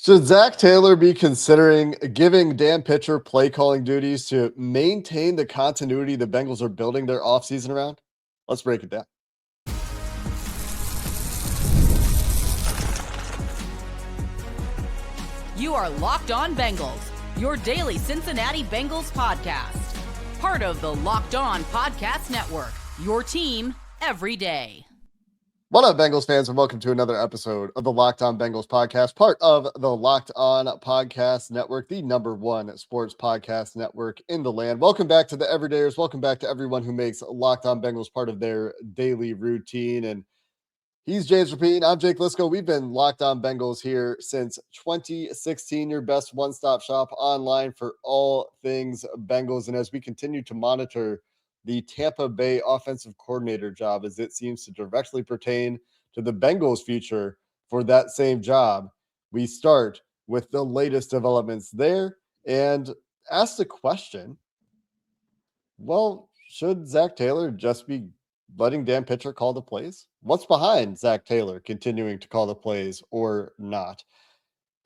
Should Zac Taylor be considering giving Dan Pitcher play calling duties to maintain the continuity the Bengals are building their offseason around? Let's break it down. You are Locked On Bengals, your daily Cincinnati Bengals podcast. Part of the Locked On Podcast Network, your team every day. What up, Bengals fans, and welcome to another episode of the Locked On Bengals podcast, part of the Locked On Podcast Network, the number one sports podcast network in the land. Welcome back to the Everydayers. Welcome back to everyone who makes Locked On Bengals part of their daily routine. And he's James Rapien. I'm Jake Liscow. We've been Locked On Bengals here since 2016, your best one-stop shop online for all things Bengals. And as we continue to monitor the Tampa Bay offensive coordinator job, as it seems to directly pertain to the Bengals' future for that same job, we start with the latest developments there and ask the question, well, should Zac Taylor just be letting Dan Pitcher call the plays? What's behind Zac Taylor continuing to call the plays or not?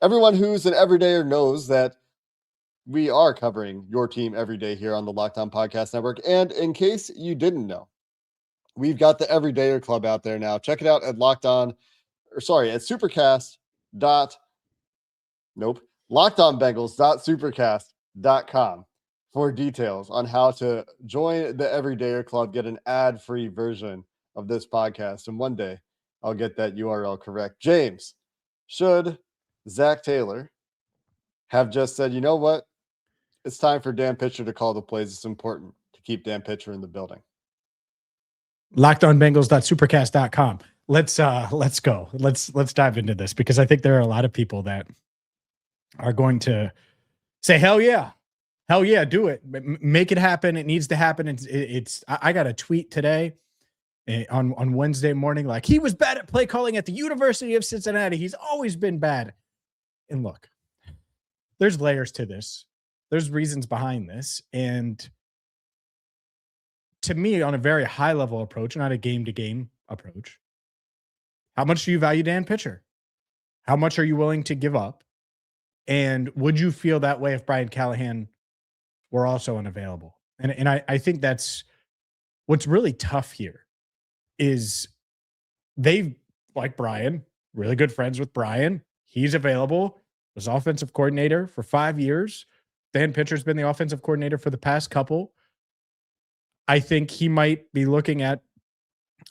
Everyone who's an everydayer knows that we are covering your team every day here on the Locked On Podcast Network. And in case you didn't know, we've got the Everydayer Club out there now. Check it out at LockedOnBengals.supercast.com for details on how to join the Everydayer Club, get an ad-free version of this podcast. And one day I'll get that URL correct. James, should Zac Taylor have just said, you know what? It's time for Dan Pitcher to call the plays. It's important to keep Dan Pitcher in the building. LockedOnBengals.supercast.com. Let's go. Let's dive into this, because I think there are a lot of people that are going to say, hell yeah, do it. Make it happen. It needs to happen. I got a tweet today on Wednesday morning, like, he was bad at play calling at the University of Cincinnati. He's always been bad. And look, there's layers to this. There's reasons behind this. And to me, on a very high level approach, not a game to game approach, how much do you value Dan Pitcher? How much are you willing to give up? And would you feel that way if Brian Callahan were also unavailable? And I think that's what's really tough here is they've, like Brian, really good friends with Brian. He's available, was offensive coordinator for 5 years. Dan Pitcher's been the offensive coordinator for the past couple. I think he might be looking at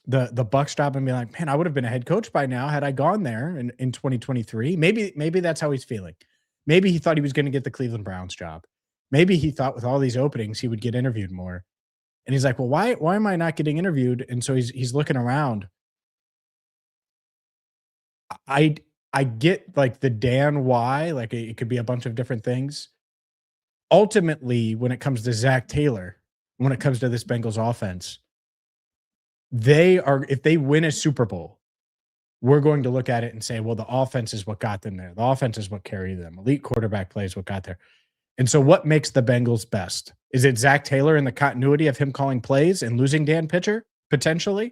the Bucs job and be like, man, I would have been a head coach by now had I gone there in 2023. Maybe that's how he's feeling. Maybe he thought he was going to get the Cleveland Browns job. Maybe he thought with all these openings he would get interviewed more. And he's like, well, why am I not getting interviewed? And so he's looking around. I get like the Dan why, like it could be a bunch of different things. Ultimately, when it comes to Zac Taylor, when it comes to this Bengals offense, if they win a Super Bowl, we're going to look at it and say, well, the offense is what got them there. The offense is what carried them. Elite quarterback play is what got there. And so what makes the Bengals best? Is it Zac Taylor and the continuity of him calling plays and losing Dan Pitcher, potentially?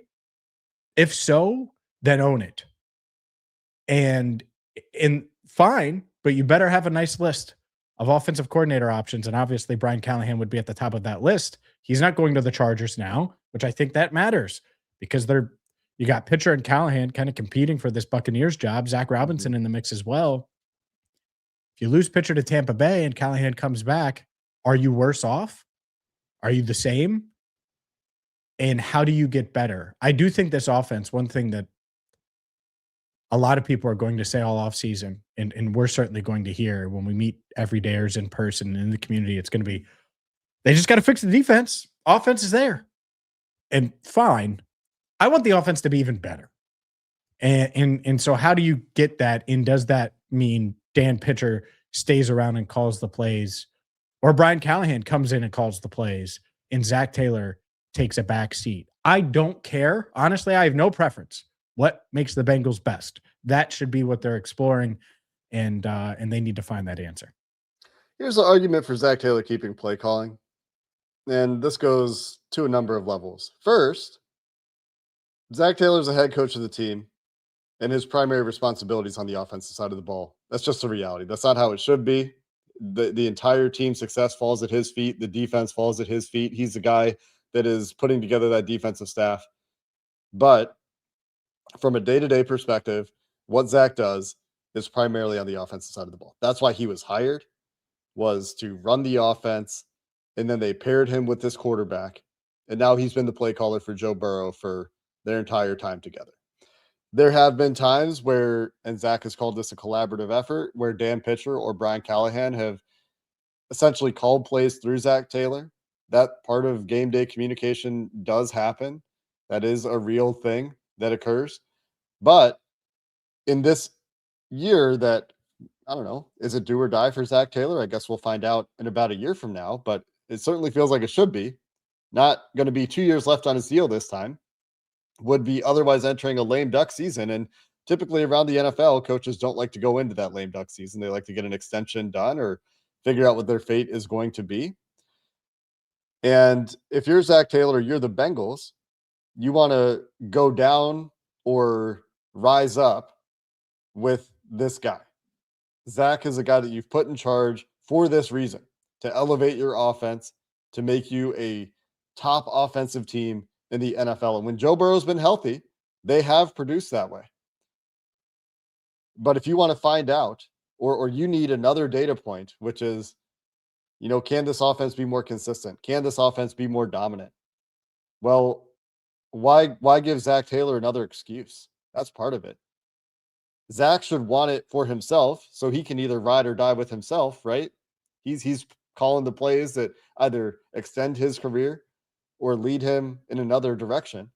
If so, then own it. And fine, but you better have a nice list of offensive coordinator options. And obviously Brian Callahan would be at the top of that list. He's not going to the Chargers now, which I think that matters because you got Pitcher and Callahan kind of competing for this Buccaneers job. Zach Robinson in the mix as well. If you lose Pitcher to Tampa Bay and Callahan comes back, are you worse off? Are you the same? And how do you get better? I do think this offense, one thing that a lot of people are going to say all offseason, and we're certainly going to hear when we meet everydayers in person in the community, it's going to be, they just got to fix the defense. Offense is there. And fine. I want the offense to be even better. And so how do you get that? And does that mean Dan Pitcher stays around and calls the plays, or Brian Callahan comes in and calls the plays and Zac Taylor takes a back seat? I don't care. Honestly, I have no preference. What makes the Bengals best? That should be what they're exploring, and they need to find that answer. Here's the argument for Zac Taylor keeping play calling. And this goes to a number of levels. First, Zac Taylor's the head coach of the team. and his primary responsibilities on the offensive side of the ball. That's just the reality. That's not how it should be. The entire team's success falls at his feet. The defense falls at his feet. He's the guy that is putting together that defensive staff. But from a day-to-day perspective, what Zac does is primarily on the offensive side of the ball. That's why he was hired, was to run the offense, and then they paired him with this quarterback, and now he's been the play caller for Joe Burrow for their entire time together. There have been times where, and Zac has called this a collaborative effort, where Dan Pitcher or Brian Callahan have essentially called plays through Zac Taylor. That part of game day communication does happen. That is a real thing that occurs. But in this year that, I don't know, is it do or die for Zac Taylor? I guess we'll find out in about a year from now, but it certainly feels like it should be. Not going to be 2 years left on his deal this time. Would be otherwise entering a lame duck season. And typically around the NFL, coaches don't like to go into that lame duck season. They like to get an extension done or figure out what their fate is going to be. And if you're Zac Taylor, you're the Bengals, you want to go down or rise up with this guy. Zac is a guy that you've put in charge for this reason, to elevate your offense, to make you a top offensive team in the NFL. And when Joe Burrow's been healthy, they have produced that way. But if you want to find out, or you need another data point, which is, can this offense be more consistent? Can this offense be more dominant? Well, why give Zac Taylor another excuse? That's part of it. Zac should want it for himself so he can either ride or die with himself, right? He's calling the plays that either extend his career or lead him in another direction.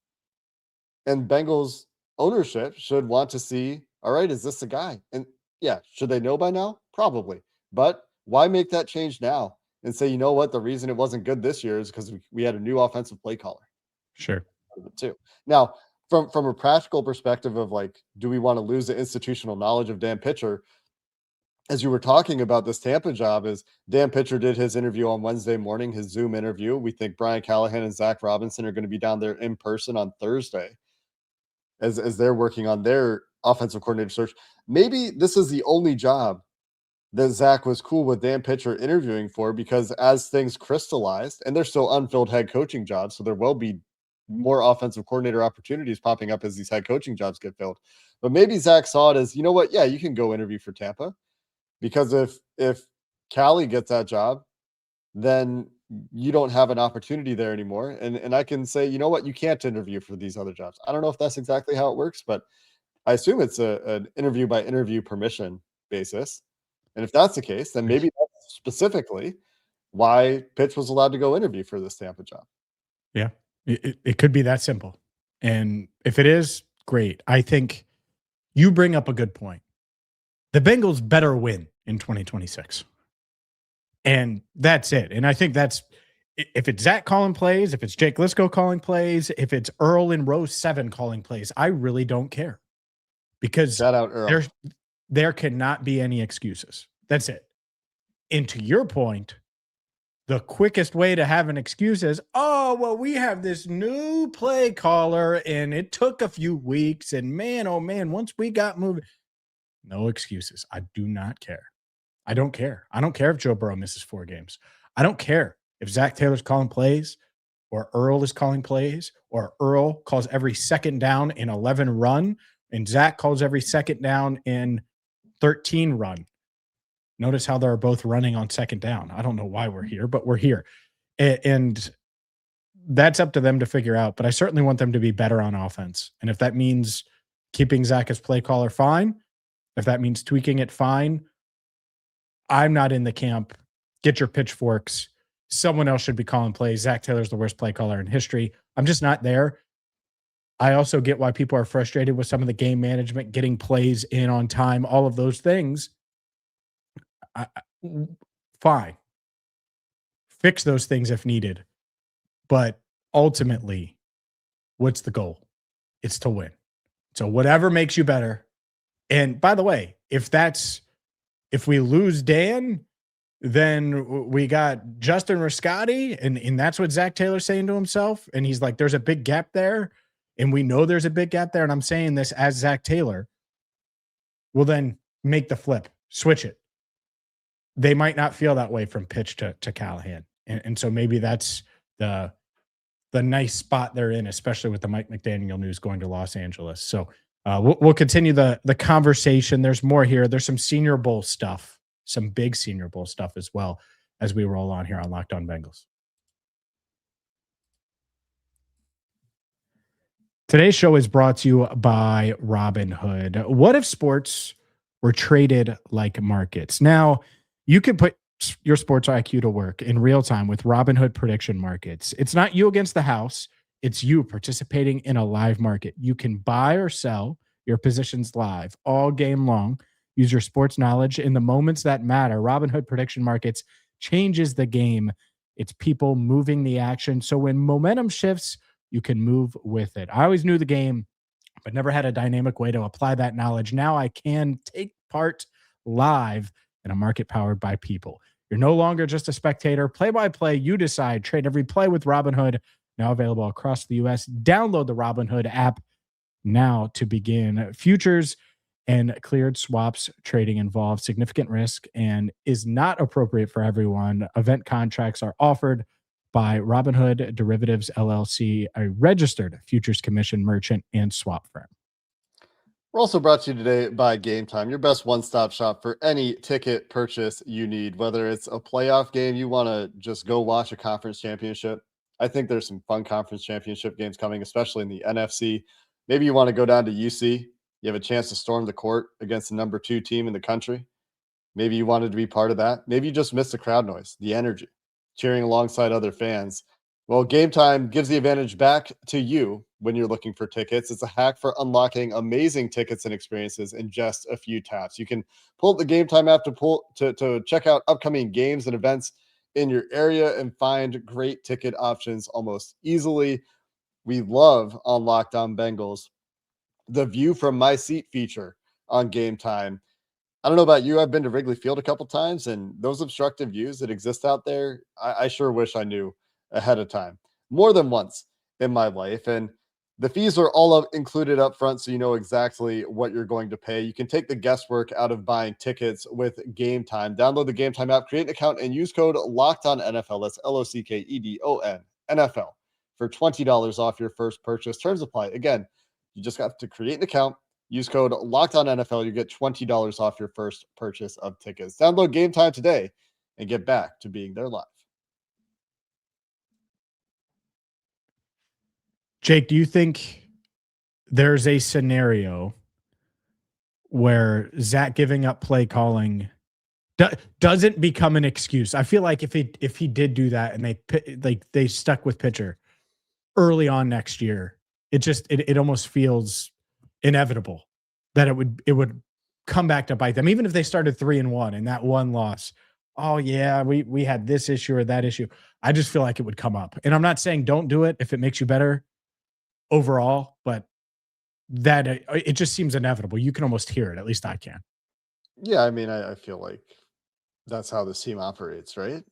And Bengals ownership should want to see, all right, is this the guy? And yeah, should they know by now? Probably. But why make that change now and say, you know what, the reason it wasn't good this year is because we had a new offensive play caller. Sure. Too. Now, from a practical perspective of like, do we want to lose the institutional knowledge of Dan Pitcher? As you were talking about this Tampa job, is Dan Pitcher did his interview on Wednesday morning, his Zoom interview. We think Brian Callahan and Zach Robinson are going to be down there in person on Thursday as they're working on their offensive coordinator search. Maybe this is the only job that Zac was cool with Dan Pitcher interviewing for, because as things crystallized, and they're still unfilled head coaching jobs, so there will be more offensive coordinator opportunities popping up as these head coaching jobs get filled. But maybe Zac saw it as, you know what? Yeah, you can go interview for Tampa, because if Callie gets that job, then you don't have an opportunity there anymore. And I can say, you know what? You can't interview for these other jobs. I don't know if that's exactly how it works, but I assume it's an interview by interview permission basis. And if that's the case, then maybe that's specifically why Pitch was allowed to go interview for this Tampa job. Yeah. It could be that simple. And if it is, great. I think you bring up a good point. The Bengals better win in 2026. And that's it. And I think that's, if it's Zac calling plays, if it's Jake Liscow calling plays, if it's Earl in row 7 calling plays, I really don't care. Because shout out Earl. There cannot be any excuses. That's it. And to your point, the quickest way to have an excuse is, oh, well, we have this new play caller and it took a few weeks, and man, oh man, once we got moving. No excuses. I do not care. I don't care. I don't care if Joe Burrow misses 4 games. I don't care if Zac Taylor's calling plays or Earl is calling plays or Earl calls every second down in 11 run and Zac calls every second down in 13 run. Notice how they're both running on second down. I don't know why we're here, but we're here. And that's up to them to figure out. But I certainly want them to be better on offense. And if that means keeping Zac as play caller, fine. If that means tweaking it, fine. I'm not in the camp. Get your pitchforks. Someone else should be calling plays. Zac Taylor's the worst play caller in history. I'm just not there. I also get why people are frustrated with some of the game management, getting plays in on time, all of those things. Fine. Fix those things if needed. But ultimately, what's the goal? It's to win. So whatever makes you better. And by the way, if we lose Dan, then we got Justin Riscotti, and that's what Zac Taylor's saying to himself. And he's like, there's a big gap there. And we know there's a big gap there. And I'm saying this as Zac Taylor. Well, then make the flip, switch it. They might not feel that way from pitch to Callahan. And so maybe that's the nice spot they're in, especially with the Mike McDaniel news going to Los Angeles. So we'll continue the conversation. There's more here. There's some Senior Bowl stuff, some big Senior Bowl stuff as well as we roll on here on Locked On Bengals. Today's show is brought to you by Robinhood. What if sports were traded like markets? Now, you can put your sports IQ to work in real time with Robinhood prediction markets. It's not you against the house. It's you participating in a live market. You can buy or sell your positions live all game long. Use your sports knowledge in the moments that matter. Robinhood prediction markets changes the game. It's people moving the action. So when momentum shifts, you can move with it. I always knew the game, but never had a dynamic way to apply that knowledge. Now I can take part live in a market powered by people. You're no longer just a spectator. Play-by-play, you decide. Trade every play with Robinhood, now available across the U.S. Download the Robinhood app now to begin. Futures and cleared swaps trading involves significant risk and is not appropriate for everyone. Event contracts are offered by Robinhood Derivatives LLC, a registered futures commission merchant and swap firm. We're also brought to you today by Gametime, your best one-stop shop for any ticket purchase you need, whether it's a playoff game, you want to just go watch a conference championship. I think there's some fun conference championship games coming, especially in the NFC. Maybe you want to go down to UC. You have a chance to storm the court against the number 2 team in the country. Maybe you wanted to be part of that. Maybe you just missed the crowd noise, the energy, cheering alongside other fans. Well, Gametime gives the advantage back to you when you're looking for tickets. It's a hack for unlocking amazing tickets and experiences in just a few taps. You can pull up the Gametime app to check out upcoming games and events in your area and find great ticket options almost easily. We love on Locked On Bengals the view from my seat feature on Gametime. I don't know about you. I've been to Wrigley Field a couple times, and those obstructive views that exist out there, I sure wish I knew ahead of time more than once in my life. And the fees are all included up front, so you know exactly what you're going to pay. You can take the guesswork out of buying tickets with Gametime. Download the Gametime app, create an account, and use code LOCKEDONNFL. That's LOCKEDON NFL for $20 off your first purchase. Terms apply. Again, you just have to create an account. Use code LOCKEDONNFL. You get $20 off your first purchase of tickets. Download Gametime today and get back to being there live. Jake, do you think there's a scenario where Zach giving up play calling doesn't become an excuse? I feel like if he did do that and they stuck with pitcher early on next year, it almost feels inevitable that it would come back to bite them, even if they started 3-1 and that one loss. Oh yeah, we had this issue or that issue. I just feel like it would come up, and I'm not saying don't do it if it makes you better overall, but that it just seems inevitable. You can almost hear it. At least I can. Yeah, I mean, I feel like that's how this team operates, right?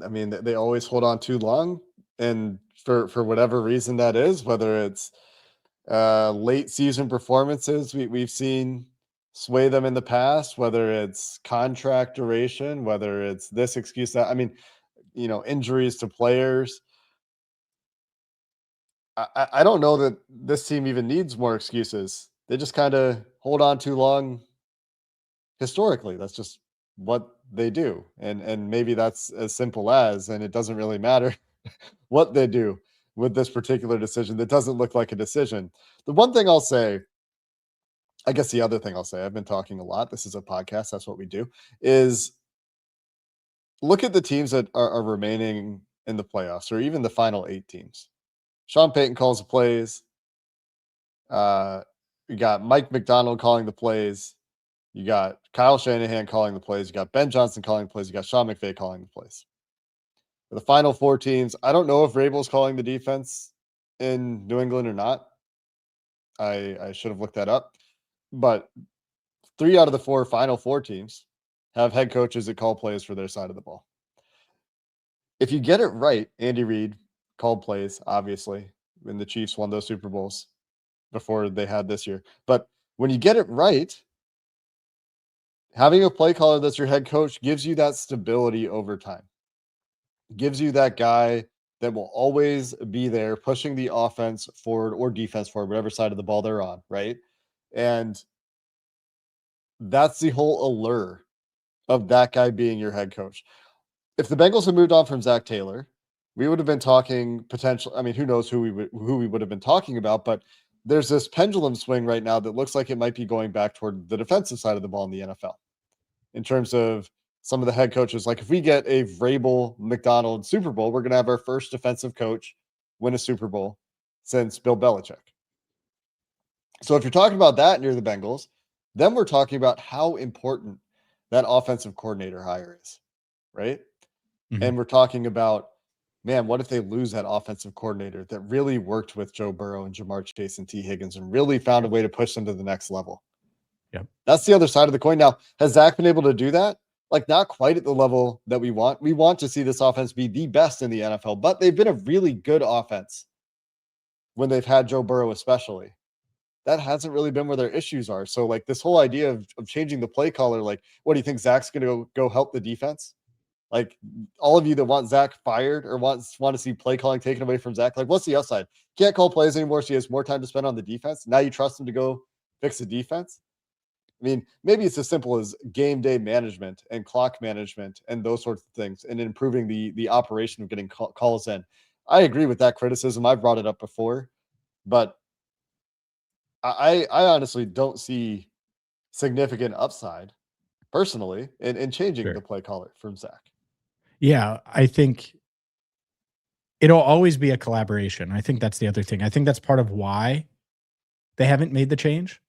I mean, they always hold on too long, and for whatever reason that is, whether it's late season performances we've seen sway them in the past, whether it's contract duration, whether it's this excuse, that, I mean, injuries to players. I don't know that this team even needs more excuses. They just kind of hold on too long historically. That's just what they do. And maybe that's as simple as, and it doesn't really matter what they do with this particular decision. That doesn't look like a decision. The one thing I'll say, I guess the other thing I'll say, I've been talking a lot. This is a podcast. That's what we do, is look at the teams that are remaining in the playoffs, or even the final 8 teams. Sean Payton calls the plays. You got Mike McDonald calling the plays. You got Kyle Shanahan calling the plays. You got Ben Johnson calling the plays. You got Sean McVay calling the plays. For the final 4 teams, I don't know if Vrabel's calling the defense in New England or not. I should have looked that up. But 3 out of the final 4 teams have head coaches that call plays for their side of the ball. If you get it right, Andy Reid called plays, obviously, when the Chiefs won those Super Bowls before they had this year. But when you get it right, Having a play caller that's your head coach gives you that stability over time. Gives you that guy that will always be there pushing the offense forward or defense forward, whatever side of the ball they're on, right? And that's the whole allure of that guy being your head coach. If the Bengals had moved on from Zac Taylor, we would have been talking potential. I mean, who knows who we would have been talking about, but there's this pendulum swing right now that looks like it might be going back toward the defensive side of the ball in the NFL in terms of some of the head coaches. Like if we get a Vrabel McDonald Super Bowl, we're going to have our first defensive coach win a Super Bowl since Bill Belichick. So if you're talking about that near the Bengals, then we're talking about how important that offensive coordinator hire is, right? Mhm. And we're talking about, man, what if they lose that offensive coordinator that really worked with Joe Burrow and Jamar Chase and T. Higgins and really found a way to push them to the next level? Yep. That's the other side of the coin. Now, has Zach been able to do that? Like, not quite at the level that we want. We want to see this offense be the best in the NFL, but they've been a really good offense when they've had Joe Burrow, especially. That hasn't really been where their issues are. So, like, this whole idea of changing the play caller, like, what do you think Zach's going to go help the defense? Like, all of you that want Zach fired or want to see play calling taken away from Zach, like, what's the upside? Can't call plays anymore, so he has more time to spend on the defense. Now you trust him to go fix the defense? I mean, maybe it's as simple as game day management and clock management and those sorts of things and improving the operation of getting calls in. I agree with that criticism. I've brought it up before, but I honestly don't see significant upside personally in changing the play caller from Zach. Yeah, I think it'll always be a collaboration. I think that's the other thing. I think that's part of why they haven't made the change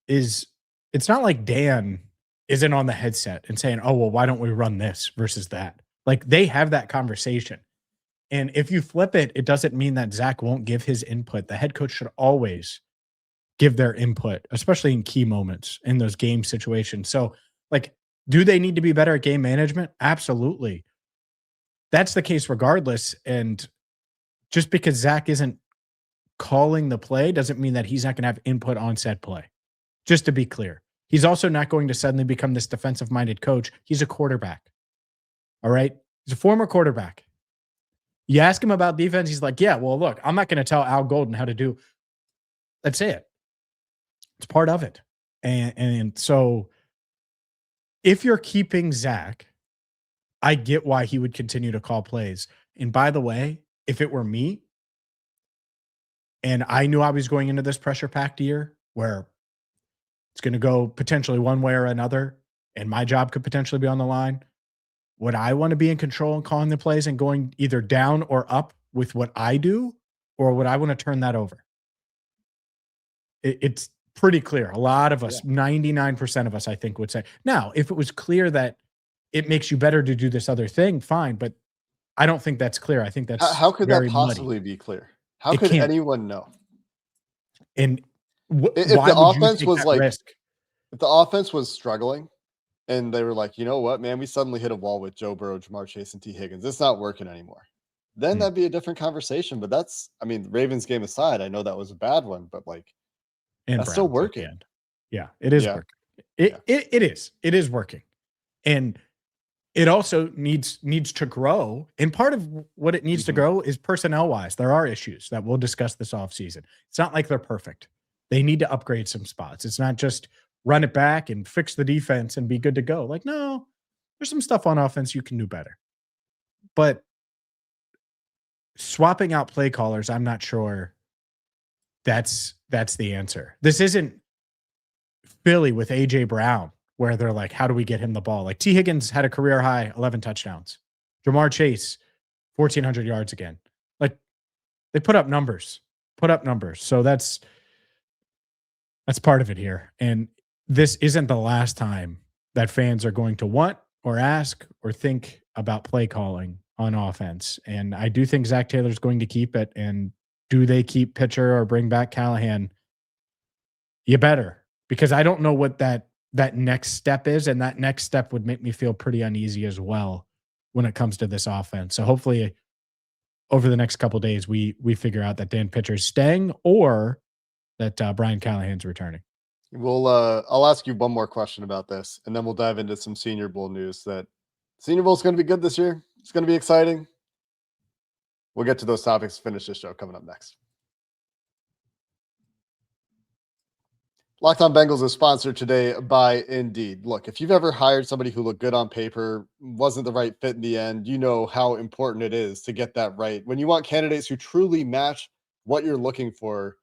is it's not like Dan isn't on the headset and saying, oh, well, why don't we run this versus that? Like they have that conversation. And if you flip it, it doesn't mean that Zach won't give his input. The head coach should always give their input, especially in key moments in those game situations. So, like, do they need to be better at game management? Absolutely. That's the case regardless. And just because Zach isn't calling the play doesn't mean that he's not going to have input on said play. Just to be clear, he's also not going to suddenly become this defensive-minded coach. He's a quarterback. All right? He's a former quarterback. You ask him about defense, he's like, yeah, well, look, I'm not going to tell Al Golden how to do. That's it. It's part of it. And so if you're keeping Zach, I get why he would continue to call plays. And by the way, if it were me and I knew I was going into this pressure-packed year where it's going to go potentially one way or another and my job could potentially be on the line, would I want to be in control and calling the plays and going either down or up with what I do, or would I want to turn that over? It's pretty clear. A lot of us, 99% of us, I think, would say, now, if it was clear that it makes you better to do this other thing, fine. But I don't think that's clear. I think that's how could that possibly muddy. Be clear? How could anyone know? And if the offense was like, risk? If the offense was struggling and they were like, you know what, man, we suddenly hit a wall with Joe Burrow, Jamar Chase, and T. Higgins. It's not working anymore. Then that'd be a different conversation. But that's, I mean, Ravens game aside, I know that was a bad one, but like, and that's still working. Yeah, it is working. It is. It is working. And it also needs to grow. And part of what it needs to grow is personnel-wise. There are issues that we'll discuss this offseason. It's not like they're perfect. They need to upgrade some spots. It's not just run it back and fix the defense and be good to go. Like, no, there's some stuff on offense you can do better. But swapping out play callers, I'm not sure that's the answer. This isn't Philly with A.J. Brown, where they're like, how do we get him the ball? Like T. Higgins had a career high 11 touchdowns. Jamar Chase, 1,400 yards again. Like they put up numbers. So that's part of it here. And this isn't the last time that fans are going to want or ask or think about play calling on offense. And I do think Zac Taylor's going to keep it. And do they keep Pitcher or bring back Callahan? You better, because I don't know what that next step is. And that next step would make me feel pretty uneasy as well when it comes to this offense. So hopefully over the next couple of days, we figure out that Dan Pitcher's staying or that Brian Callahan's returning. I'll ask you one more question about this, and then we'll dive into some Senior Bowl news. That Senior Bowl is going to be good this year. It's going to be exciting. We'll get to those topics to finish this show coming up next. Locked On Bengals is sponsored today by Indeed. Look, if you've ever hired somebody who looked good on paper, wasn't the right fit in the end, you know how important it is to get that right. When you want candidates who truly match what you're looking for,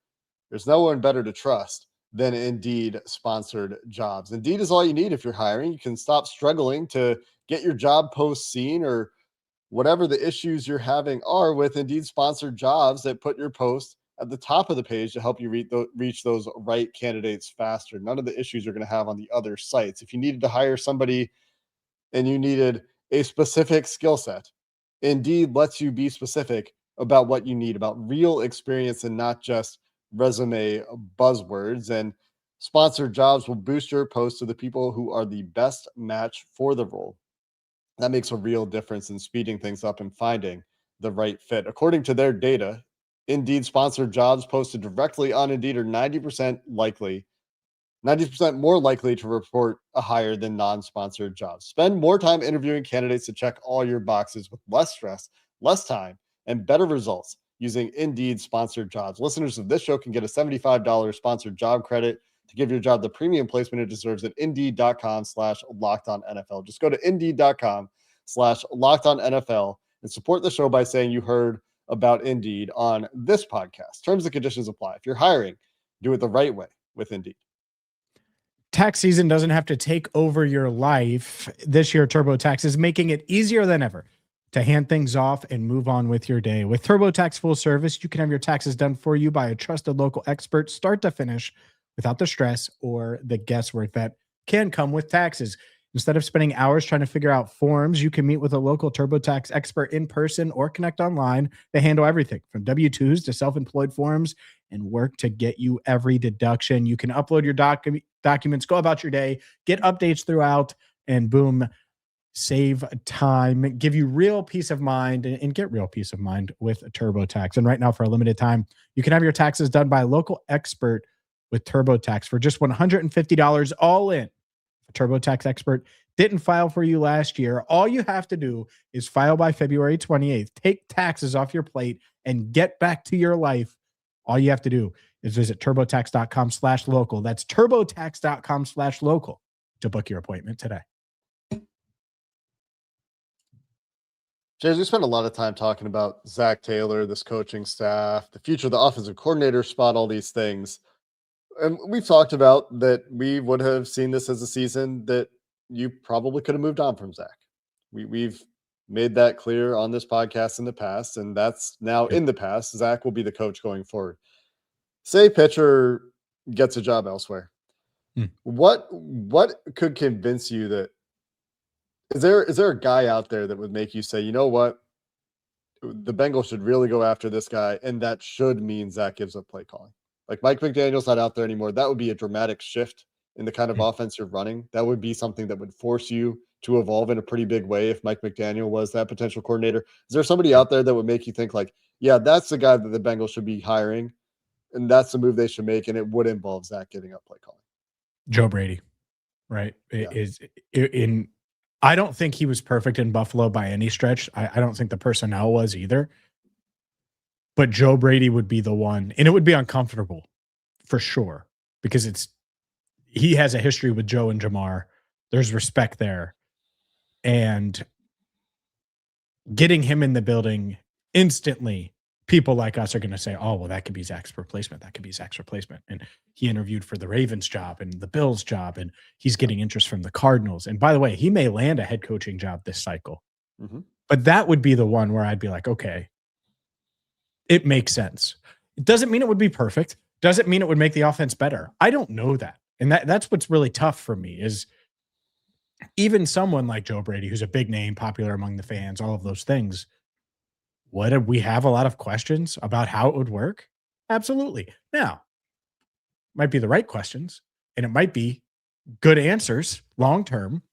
there's no one better to trust than Indeed sponsored jobs. Indeed is all you need if you're hiring. You can stop struggling to get your job post seen, or whatever the issues you're having are with Indeed sponsored jobs that put your post at the top of the page to help you reach those right candidates faster. None of the issues you're going to have on the other sites. If you needed to hire somebody and you needed a specific skill set, Indeed lets you be specific about what you need, about real experience and not just resume buzzwords. And sponsored jobs will boost your post to the people who are the best match for the role. That makes a real difference in speeding things up and finding the right fit. According to their data, Indeed sponsored jobs posted directly on Indeed are 90% more likely to report a hire than non-sponsored jobs. Spend more time interviewing candidates to check all your boxes with less stress, less time, and better results using Indeed sponsored jobs. Listeners of this show can get a $75 sponsored job credit to give your job the premium placement it deserves at Indeed.com/LockedOnNFL. Just go to Indeed.com/LockedOnNFL and support the show by saying you heard about Indeed on this podcast. Terms and conditions apply. If you're hiring, do it the right way with Indeed. Tax season doesn't have to take over your life. This year, TurboTax is making it easier than ever to hand things off and move on with your day. With TurboTax full service, you can have your taxes done for you by a trusted local expert, start to finish, without the stress or the guesswork that can come with taxes. Instead of spending hours trying to figure out forms, you can meet with a local TurboTax expert in person or connect online. They handle everything from W-2s to self-employed forms and work to get you every deduction. You can upload your documents, go about your day, get updates throughout, and boom, save time, give you real peace of mind, and get real peace of mind with TurboTax. And right now, for a limited time, you can have your taxes done by a local expert with TurboTax for just $150 all in. A TurboTax expert didn't file for you last year. All you have to do is file by February 28th, take taxes off your plate, and get back to your life. All you have to do is visit TurboTax.com/local. That's TurboTax.com/local to book your appointment today. James, we spent a lot of time talking about Zac Taylor, this coaching staff, the future of the offensive coordinator spot, all these things. And we've talked about that we would have seen this as a season that you probably could have moved on from Zac. We've made that clear on this podcast in the past, and that's now in the past. Zac will be the coach going forward. Say pitcher gets a job elsewhere. What could convince you that is there a guy out there that would make you say, you know what, the Bengals should really go after this guy, and that should mean Zac gives up play calling? Like Mike McDaniel's not out there anymore. That would be a dramatic shift in the kind of offense you're running. That would be something that would force you to evolve in a pretty big way if Mike McDaniel was that potential coordinator. Is there somebody out there that would make you think like, yeah, that's the guy that the Bengals should be hiring, and that's the move they should make, and it would involve Zac giving up play calling? Joe Brady, right? Yeah. I don't think he was perfect in Buffalo by any stretch. I don't think the personnel was either. But Joe Brady would be the one, and it would be uncomfortable for sure, because he has a history with Joe and Jamar. There's respect there. And getting him in the building instantly, people like us are going to say, oh, well, that could be Zac's replacement. That could be Zac's replacement. And he interviewed for the Ravens job and the Bills job, and he's getting interest from the Cardinals. And by the way, he may land a head coaching job this cycle. But that would be the one where I'd be like, okay, it makes sense. It doesn't mean it would be perfect. Doesn't mean it would make the offense better. I don't know that. And that's what's really tough for me is even someone like Joe Brady, who's a big name, popular among the fans, all of those things. Would we have a lot of questions about how it would work? Absolutely. Now, might be the right questions, and it might be good answers long-term.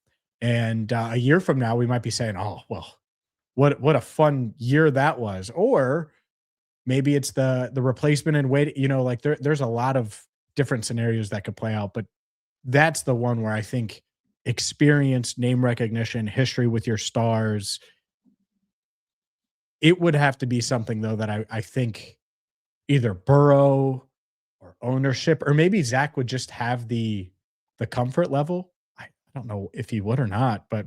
And a year from now, we might be saying, oh, well, what a fun year that was. Or maybe it's the replacement and wait, like there's a lot of different scenarios that could play out, but that's the one where I think experience, name recognition, history with your stars, it would have to be something though that I think either Burrow or ownership, or maybe Zach would just have the comfort level. I don't know if he would or not, but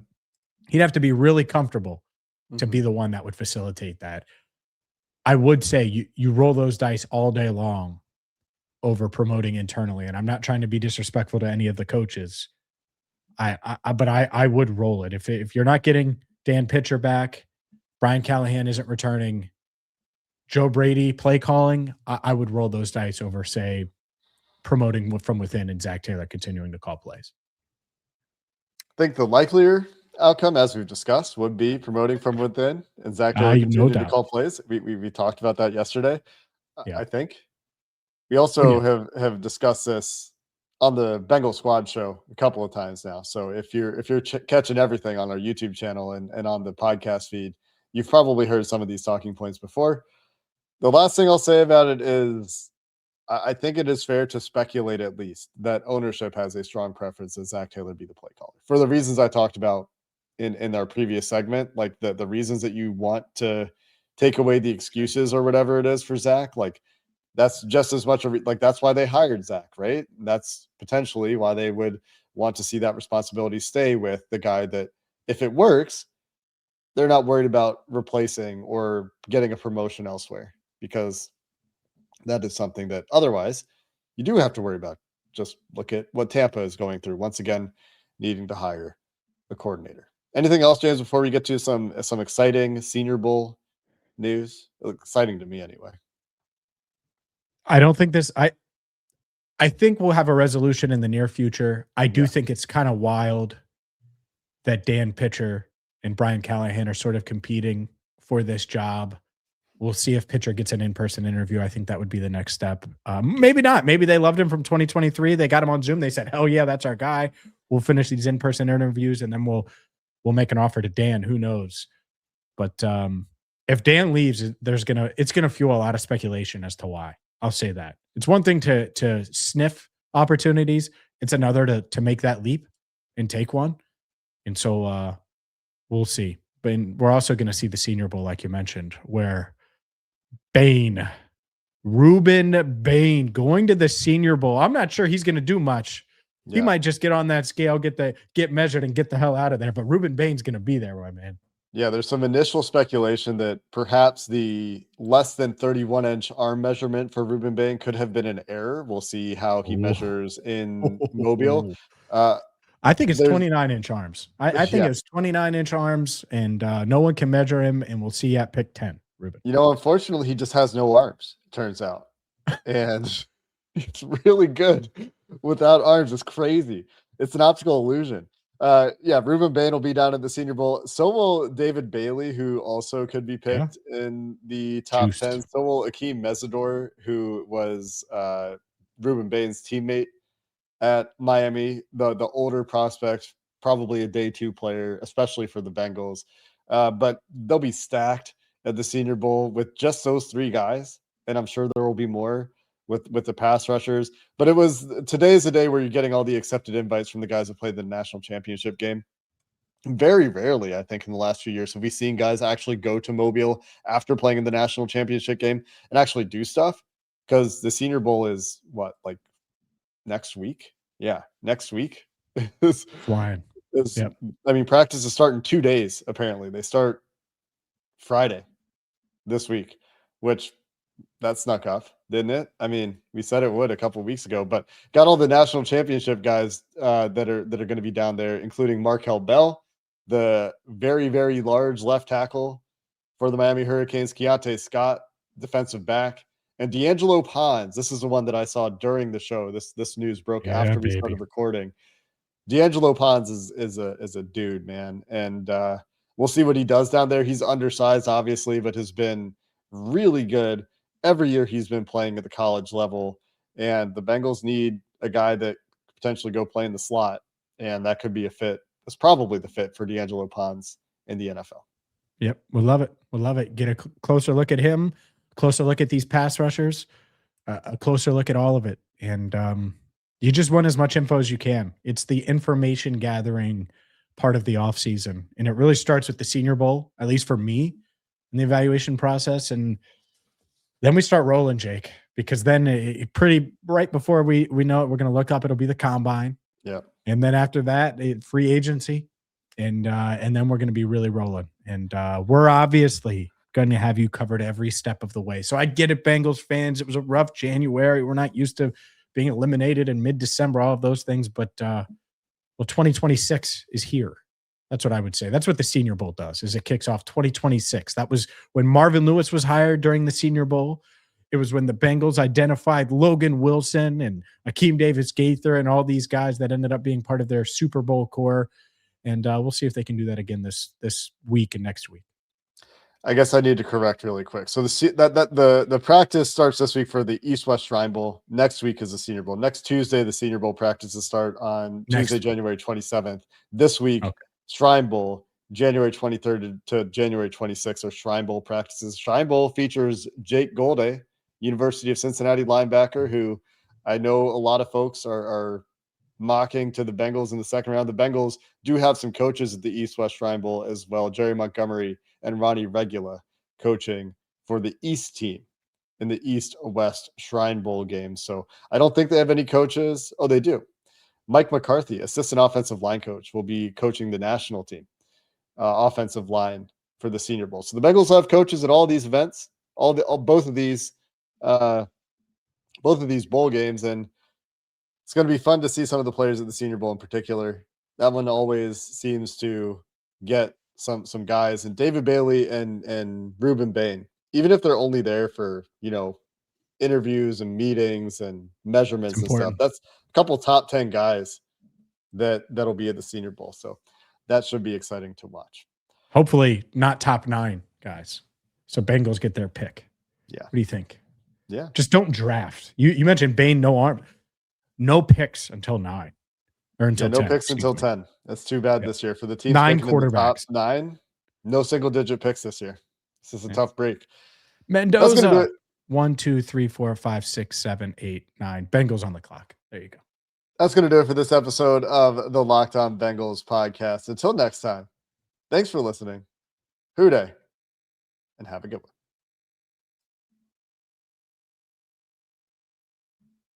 he'd have to be really comfortable to be the one that would facilitate that. I would say you roll those dice all day long over promoting internally, and I'm not trying to be disrespectful to any of the coaches. But I would roll it if you're not getting Dan Pitcher back, Brian Callahan isn't returning, Joe Brady play calling, I would roll those dice over, say, promoting from within and Zac Taylor continuing to call plays. I think the likelier outcome, as we've discussed, would be promoting from within and Zac Taylor continuing to call plays. We talked about that yesterday. Yeah. I think we also have discussed this on the Bengal Squad show a couple of times now. So if you're catching everything on our YouTube channel and on the podcast feed, you've probably heard some of these talking points before. The last thing I'll say about it is I think it is fair to speculate at least that ownership has a strong preference that Zac Taylor be the play caller for the reasons I talked about in our previous segment, like the reasons that you want to take away the excuses or whatever it is for Zach. Like that's just as much like that's why they hired Zach, right? That's potentially why they would want to see that responsibility stay with the guy that if it works, they're not worried about replacing or getting a promotion elsewhere, because that is something that otherwise you do have to worry about. Just look at what Tampa is going through. Once again, needing to hire a coordinator. Anything else, James, before we get to some exciting Senior Bowl news? Exciting to me anyway. I don't think this I think we'll have a resolution in the near future. I do think it's kind of wild that Dan Pitcher and Brian Callahan are sort of competing for this job. We'll see if Pitcher gets an in-person interview. I think that would be the next step. Maybe not. Maybe they loved him from 2023. They got him on Zoom. They said, hell yeah, that's our guy. We'll finish these in-person interviews and then we'll make an offer to Dan. Who knows? But if Dan leaves, it's gonna fuel a lot of speculation as to why. I'll say that. It's one thing to sniff opportunities. It's another to make that leap and take one. And so we'll see. But we're also going to see the Senior Bowl, like you mentioned, where Ruben Bain going to the Senior Bowl. I'm not sure he's going to do much. Yeah. He might just get on that scale, get measured and get the hell out of there. But Ruben Bain's going to be there, my man. Yeah, there's some initial speculation that perhaps the less than 31-inch arm measurement for Ruben Bain could have been an error. We'll see how he measures in Mobile. I think it's 29-inch arms. I think it's 29-inch arms, and no one can measure him, and we'll see at pick 10, Ruben. Unfortunately, he just has no arms, turns out. And it's really good without arms. It's crazy. It's an optical illusion. Ruben Bain will be down at the Senior Bowl. So will David Bailey, who also could be picked in the top 10. So will Akeem Mesidor, who was Ruben Bain's teammate at Miami, the older prospect, probably a day 2 player, especially for the Bengals. But they'll be stacked at the Senior Bowl with just those 3 guys. And I'm sure there will be more with the pass rushers. But today is the day where you're getting all the accepted invites from the guys that played the national championship game. Very rarely, I think, in the last few years have we seen guys actually go to Mobile after playing in the national championship game and actually do stuff, because the Senior Bowl is like next week. Yeah, next week. Flying. Yep. I mean, practice is starting 2 days, apparently. They start Friday this week, which that snuck up, didn't it? I mean, we said it would a couple of weeks ago, but got all the national championship guys that are going to be down there, including Markel Bell, the very, very large left tackle for the Miami Hurricanes, Keontae Scott, defensive back, and D'Angelo Pons. This is the one that I saw during the show. This news broke after we started recording. D'Angelo Pons is a dude, man, and we'll see what he does down there. He's undersized, obviously, but has been really good every year he's been playing at the college level. And the Bengals need a guy that could potentially go play in the slot, and that could be a fit. That's probably the fit for D'Angelo Pons in the NFL. Yep, we'll love it. We'll love it. Get a closer look at him, closer look at these pass rushers, a closer look at all of it. And you just want as much info as you can. It's the information gathering part of the offseason. And it really starts with the Senior Bowl, at least for me, in the evaluation process. And then we start rolling, Jake, because then pretty right before we know it, we're going to look up, it'll be the combine. Yeah. And then after that, free agency. And then we're going to be really rolling. And we're obviously going to have you covered every step of the way. So I get it, Bengals fans. It was a rough January. We're not used to being eliminated in mid-December, all of those things. But, 2026 is here. That's what I would say. That's what the Senior Bowl does, is it kicks off 2026. That was when Marvin Lewis was hired during the Senior Bowl. It was when the Bengals identified Logan Wilson and Akeem Davis-Gaither and all these guys that ended up being part of their Super Bowl core. And we'll see if they can do that again this week and next week. I guess I need to correct really quick. So the practice starts this week for the East-West Shrine Bowl. Next week is the Senior Bowl. Next Tuesday, the Senior Bowl practices start on Tuesday, January 27th. This week, Shrine Bowl, January 23rd to January 26th are Shrine Bowl practices. Shrine Bowl features Jake Golday, University of Cincinnati linebacker, who I know a lot of folks are mocking to the Bengals in the second round. The Bengals do have some coaches at the East-West Shrine Bowl as well. Jerry Montgomery and Ronnie Regula coaching for the East team in the East-West Shrine Bowl game. So I don't think they have any coaches. Oh, they do. Mike McCarthy, assistant offensive line coach, will be coaching the national team offensive line for the Senior Bowl. So the Bengals have coaches at all these events, both of these bowl games, and it's going to be fun to see some of the players at the Senior Bowl in particular. That one always seems to get some guys, and David Bailey and Reuben Bain, even if they're only there for, interviews and meetings and measurements and stuff, that's a couple top 10 guys that'll be at the Senior Bowl. So that should be exciting to watch. Hopefully not top 9 guys. So Bengals get their pick. Yeah. What do you think? Yeah. Just don't draft. You mentioned Bain, no arm. No picks until 9 or until 10. No picks until 10. That's too bad this year for the team. 9 quarterbacks. Top 9. No single digit picks this year. This is a tough break. Mendoza. 1, 2, 3, 4, 5, 6, 7, 8, 9. Bengals on the clock. There you go. That's going to do it for this episode of the Locked On Bengals podcast. Until next time, thanks for listening. Hoo day, and have a good one.